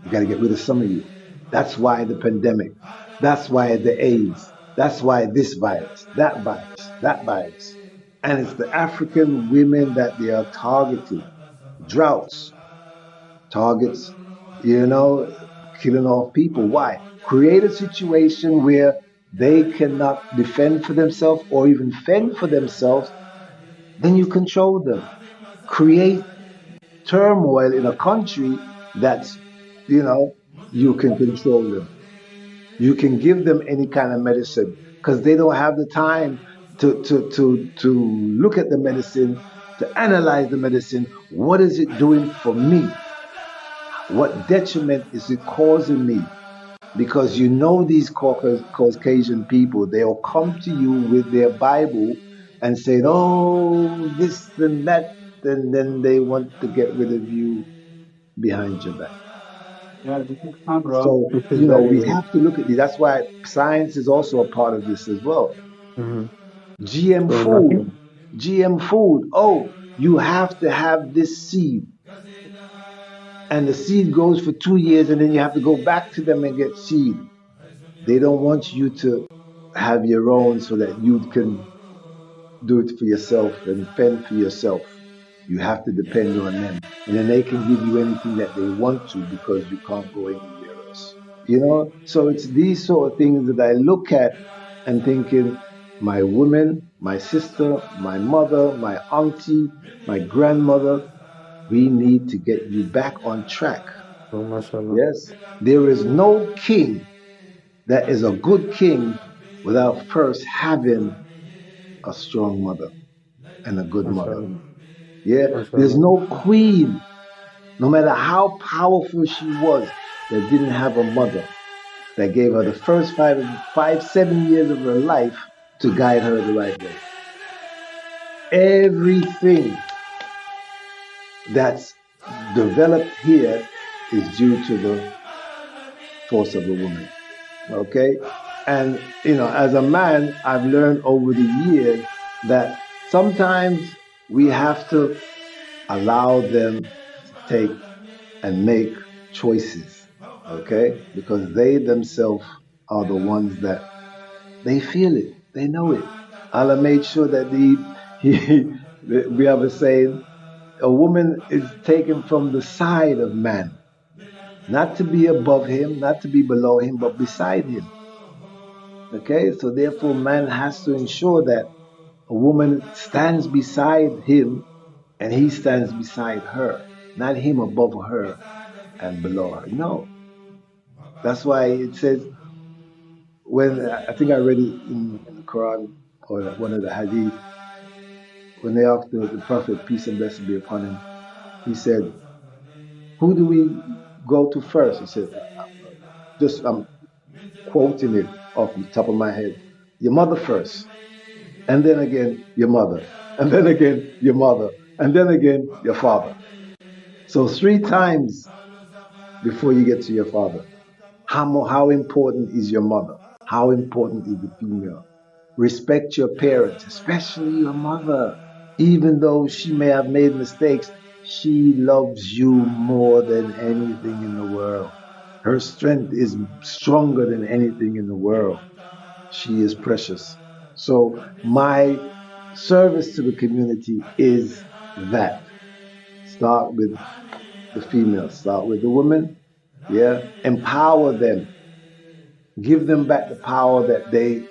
You got to get rid of some of you. That's why the pandemic. That's why the AIDS. That's why this virus, that virus, that virus. And it's the African women that they are targeting. Droughts, targets, killing off people. Why? Create a situation where they cannot defend for themselves or even fend for themselves, then you control them. Create turmoil in a country that's, you can control them. You can give them any kind of medicine because they don't have the time to look at the medicine, to analyze the medicine. What is it doing for me? What detriment is it causing me? Because you know these Caucasian people, they'll come to you with their Bible and say, oh, this and that, and then they want to get rid of you behind your back. Yeah, this is not wrong. So, This is very we good. have to look at this. That's why science is also a part of this as well. Hmm. GM So food, nothing. GM food. Oh, you have to have this seed. And the seed grows for 2 years, and then you have to go back to them and get seed. They don't want you to have your own so that you can do it for yourself and fend for yourself. You have to depend on them. And then they can give you anything that they want to because you can't go anywhere else. So it's these sort of things that I look at and thinking, my woman, my sister, my mother, my auntie, my grandmother, we need to get you back on track. Oh, mashallah. Yes. There is no king that is a good king without first having a strong mother and a good mother. Mashallah. Yeah. There's Mashallah. no queen, no matter how powerful she was, that didn't have a mother that gave her the first 7 years of her life to guide her the right way. Everything that's developed here is due to the force of a woman. Okay? And, as a man, I've learned over the years that sometimes we have to allow them to take and make choices. Okay? Because they themselves are the ones that they feel it, they know it. Allah made sure that we have a saying, a woman is taken from the side of man, not to be above him, not to be below him, but beside him. Okay, so therefore, man has to ensure that a woman stands beside him and he stands beside her, not him above her and below her. No, that's why it says, when I think I read it in the Quran or one of the Hadith, when they asked the Prophet, peace and blessing be upon him, he said, who do we go to first? He said, just I'm quoting it off the top of my head, your mother first, and then again your mother, and then again your mother, and then again your father. So 3 times before you get to your father. How important is your mother? How important is the female? Respect your parents, especially your mother. Even though she may have made mistakes, she loves you more than anything in the world. Her strength is stronger than anything in the world. She is precious. So my service to the community is that. Start with the female, start with the women, yeah, empower them, give them back the power that they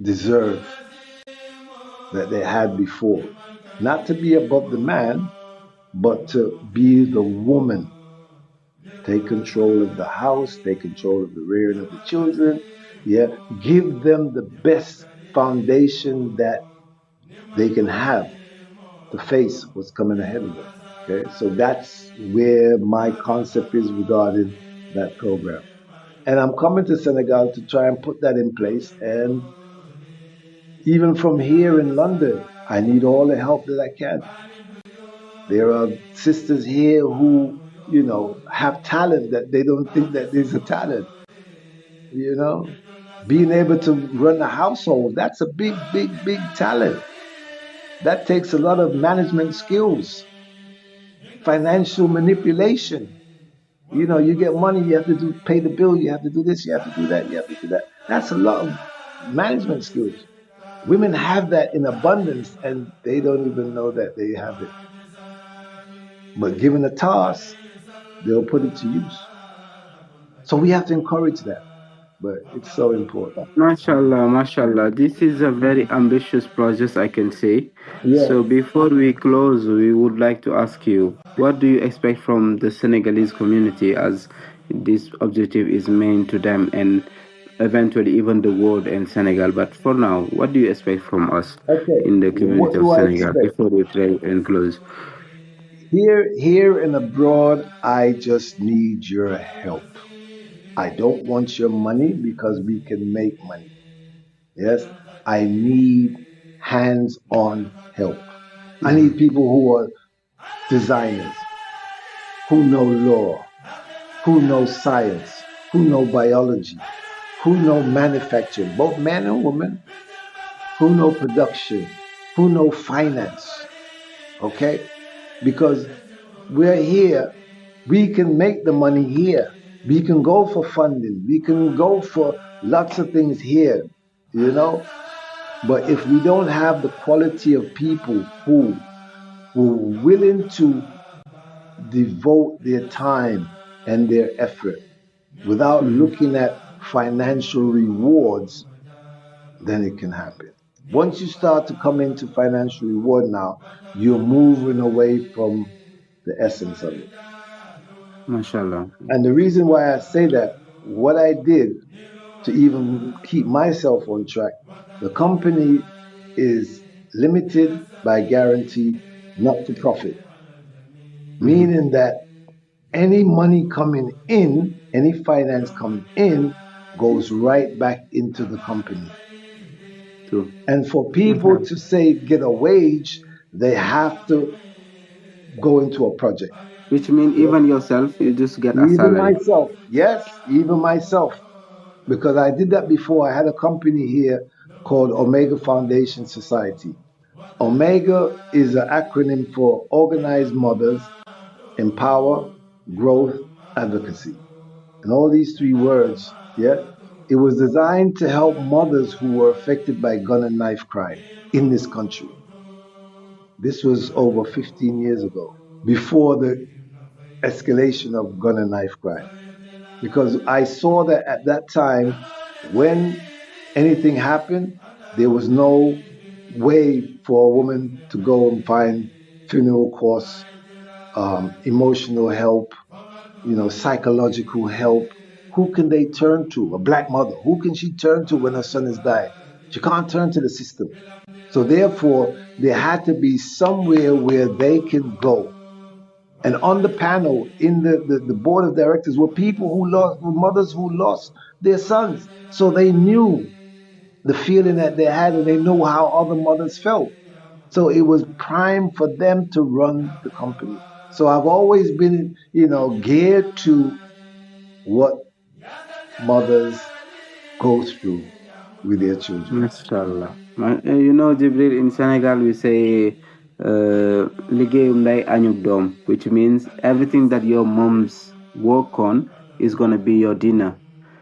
deserve, that they had before. Not to be above the man, but to be the woman. Take control of the house, take control of the rearing of the children. Yeah, give them the best foundation that they can have to face what's coming ahead of them. Okay, so that's where my concept is regarding that program. And I'm coming to Senegal to try and put that in place. And even from here in London, I need all the help that I can. There are sisters here who, have talent that they don't think that there's a talent. Being able to run a household, that's a big, big, big talent. That takes a lot of management skills, financial manipulation. You get money, you have to pay the bill, you have to do this, you have to do that, you have to do that. That's a lot of management skills. Women have that in abundance and they don't even know that they have it. But given a task, they'll put it to use. So we have to encourage that. But it's so important. Mashallah, mashallah. This is a very ambitious project, I can say. Yeah. So before we close, we would like to ask you, what do you expect from the Senegalese community as this objective is meant to them and eventually even the world and Senegal. But for now, what do you expect from us Okay, in the what community of do I Senegal expect? before we try and close? Here and abroad, I just need your help. I don't want your money because we can make money. Yes, I need hands-on help. I need people who are designers, who know law, who know science, who know biology, who know manufacturing, both men and women, who know production, who know finance. Okay? Because we're here, we can make the money here. We can go for funding. We can go for lots of things here, you know? But if we don't have the quality of people who are willing to devote their time and their effort without Mhm. looking at financial rewards, then it can happen. Once you start to come into financial reward now, you're moving away from the essence of it. Mashallah. And the reason why I say that, what I did to even keep myself on track, the company is limited by guarantee, not for profit, Mhm. meaning that any money coming in, any finance coming in, goes right back into the company. True. And for people Mashallah. to say get a wage, they have to go into a project. Which means Yes. even yourself, you just get a Even salary. myself, yes, even myself, because I did that before. I had a company here called Omega Foundation Society. Omega is an acronym for Organized Mothers, Empower, Growth, Advocacy. And all these three words, yeah, it was designed to help mothers who were affected by gun and knife crime in this country. This was over 15 years ago, before the escalation of gun and knife crime. Because I saw that at that time, when anything happened, there was no way for a woman to go and find funeral costs, emotional help, psychological help. Who can they turn to? A black mother. Who can she turn to when her son has died? She can't turn to the system. So therefore, there had to be somewhere where they can go. And on the panel, in the board of directors, were people were mothers who lost their sons. So they knew the feeling that they had and they knew how other mothers felt. So it was prime for them to run the company. So I've always been, geared to what mothers go through with their children. Mashallah. Jibril, in Senegal, we say, liggéeyum nday añub doom, which means everything that your mom's work on is going to be your dinner.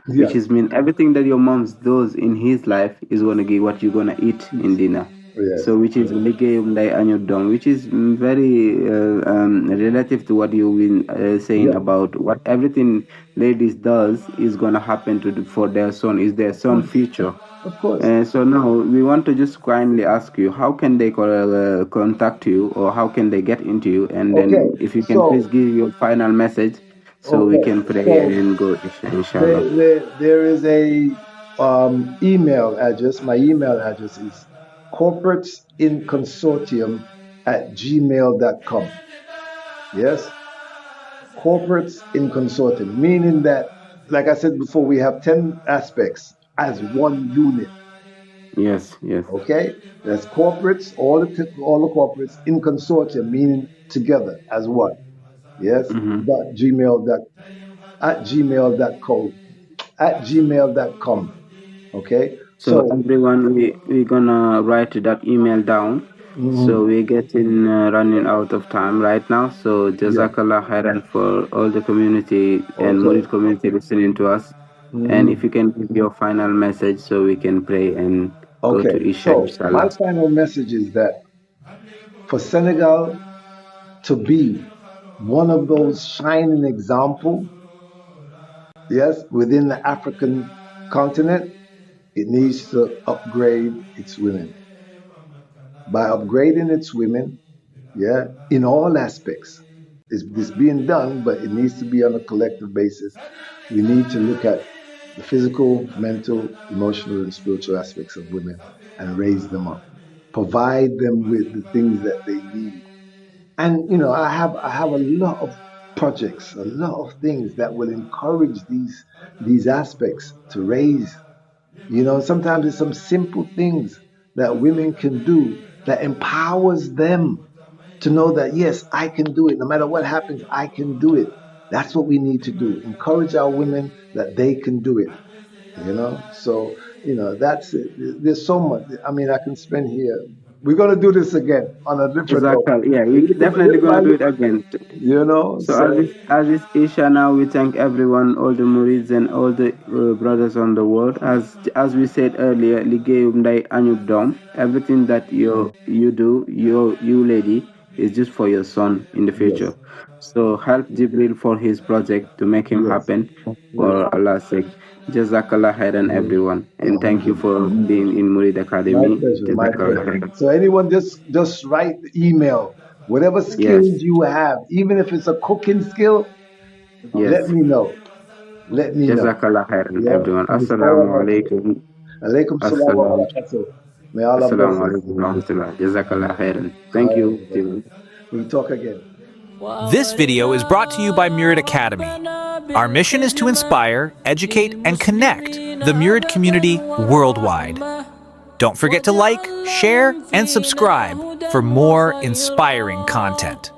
Which Yes, is mean everything that your mom's does in his life is going to be what you're going to eat in dinner. yes, So, which is liggéeyum nday añub doom, which is very relative to what you've been saying yes, about what everything ladies does is going to happen for their son, is their of son course, future. of course. So now we want to just kindly ask you, how can they contact you, or how can they get into you? And Okay, then if you can so please give your final message so we okay, can pray so and go, there, inshallah. there is a email address. My email address is corporatesinconsortium@gmail.com. Yes, corporates in consortium, meaning that, like I said before, we have 10 aspects as one unit. Yes, yes. Okay, that's corporates, all the corporates in consortium, meaning together as one. Yes, Mm-hmm. at gmail.com. Okay, So so everyone, we gonna write that email down. So mhm, we're getting running out of time right now. So yeah, Jazakallah khairan for all the community and okay, Murid community listening to us. And if mhm, you can give your final message so we can pray and go okay. to Isha, So my inshallah. final message is that for Senegal to be one of those shining example, yes, within the African continent, it needs to upgrade its women. By upgrading its women, yeah, in all aspects, It's being done, but it needs to be on a collective basis. We need to look at the physical, mental, emotional, and spiritual aspects of women and raise them up, provide them with the things that they need. And I have a lot of projects, a lot of things that will encourage these aspects to raise. Sometimes it's some simple things that women can do that empowers them to know that, yes, I can do it. No matter what happens, I can do it. That's what we need to do. Encourage our women that they can do it. So that's it. There's so much. I mean, I can spend here. We're gonna do this again on a different note. Exactly. Yeah, A we're little, definitely little by gonna do it little, again. So So as it's Isha now, we thank everyone, all the Murids and all the brothers on the world. As we said earlier, liggéeyum nday añub dom. Everything that you do, you lady, is just for your son in the yes, future. So help Jibril for his project to make him yes, happen yes. for Allah's sake. Jazakallah khairan everyone, and thank you for being in Murid My Academy. pleasure, my Jazakallah pleasure. khairan. So anyone just write the email, whatever Yes, skills you have, even if it's a cooking skill, let yes. me know. Let me know. Jazakallah khairan, Yeah, everyone. and it's all Assalamu of us. alaikum. Alaikum salam wa Assalam. barakatuh. May Allah bless Assalamu us. alaikum wa rahmatullah. Jazakallah khairan. Thank All you, right, brother. Jibril. We talk again. This video is brought to you by Murid Academy. Our mission is to inspire, educate, and connect the Murid community worldwide. Don't forget to like, share, and subscribe for more inspiring content.